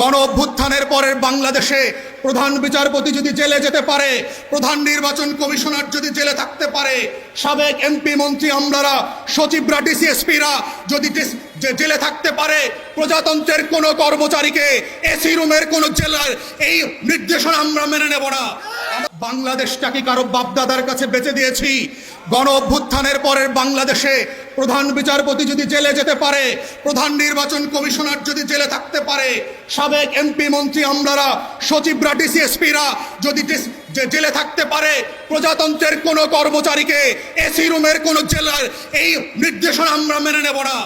গণ অভ্যুত্থানের পরের বাংলাদেশে প্রধান বিচারপতি যদি জেলে যেতে পারে, প্রধান নির্বাচন কমিশনার যদি জেলে থাকতে পারে, সাবেক এমপি মন্ত্রী আমলারা, সচিবরা, ডিসিএসপিরা যদি জেলে থাকতে পারে, প্রজাতন্ত্রের কোনো কর্মচারীকে এসি রুমের কোনো জেলার এই নির্দেশনা আমরা মেনে নেব না। বাংলাদেশটা কি কারো বাপদাদার কাছে বেঁচে দিয়েছি? গণ অভ্যুত্থানের পরের বাংলাদেশে প্রধান বিচারপতি যদি জেলে যেতে পারে, প্রধান নির্বাচন কমিশনার যদি জেলে থাকতে পারে, সাবেক এমপি মন্ত্রী আমলারা, সচিবরা, ডিসিএসপিরা যদি জেলে থাকতে পারে, প্রজাতন্ত্রের কোনো কর্মচারীকে এসি রুমের কোনো জেলার এই নির্দেশনা আমরা মেনে নেব না।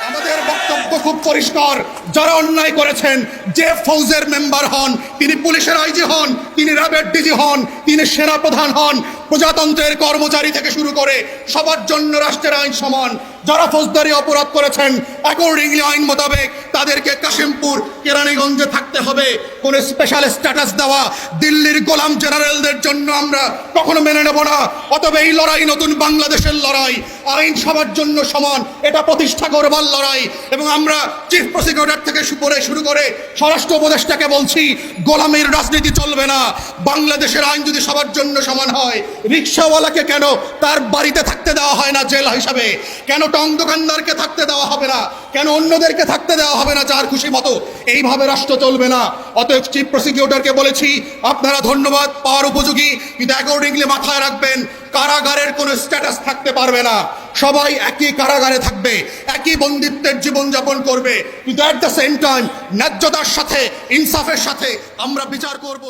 আমাদের বক্তব্য খুব পরিষ্কার, যারা অন্যায় করেছেন, যে ফৌজের মেম্বার হন, তিনি পুলিশের আইজি হন, তিনি র্যাবের ডিজি হন, তিনি সেনাপ্রধান হন, প্রজাতন্ত্রের কর্মচারী থেকে শুরু করে সবার জন্য রাষ্ট্রের আইন সমান। যারা ফৌজদারি অপরাধ করেছেন, অ্যাকর্ডিংলি আইন মোতাবেক তাদেরকে কাশিমপুর, কেরানীগঞ্জে থাকতে হবে। কোনো স্পেশাল স্ট্যাটাস দেওয়া দিল্লির গোলাম জেনারেলদের জন্য আমরা কখনো মেনে নেব না। অতএব এই লড়াই নতুন বাংলাদেশের লড়াই, আইন সবার জন্য সমান, এটা প্রতিষ্ঠা করবার লড়াই। এবং আমরা চিফ প্রসিকিউটর থেকে শুরু করে স্বরাষ্ট্র উপদেষ্টাকে বলছি, গোলামির রাজনীতি চলবে না। বাংলাদেশের আইন যদি সবার জন্য সমান হয়, রিক্সাওয়ালাকে কেন তার বাড়িতে থাকতে দেওয়া হয় না জেল হিসাবে? কেন টং দোকানদারকে থাকতে দেওয়া হবে না? কেন অন্যদেরকে থাকতে দেওয়া হবে না যার খুশি মতো? এইভাবে রাষ্ট্র চলবে না। অতএব চিফ প্রসিকিউটরকে বলেছি, আপনারা ধন্যবাদ পাওয়ার উপযোগী, কিন্তু অ্যাকর্ডিংলি মাথায় রাখবেন, কারাগারের কোনো স্ট্যাটাস থাকতে পারবে না। সবাই একই কারাগারে থাকবে, একই বন্দিত্বের জীবনযাপন করবে, কিন্তু অ্যাট দ্য সেম টাইম ন্যায্যতার সাথে, ইনসাফের সাথে আমরা বিচার করব।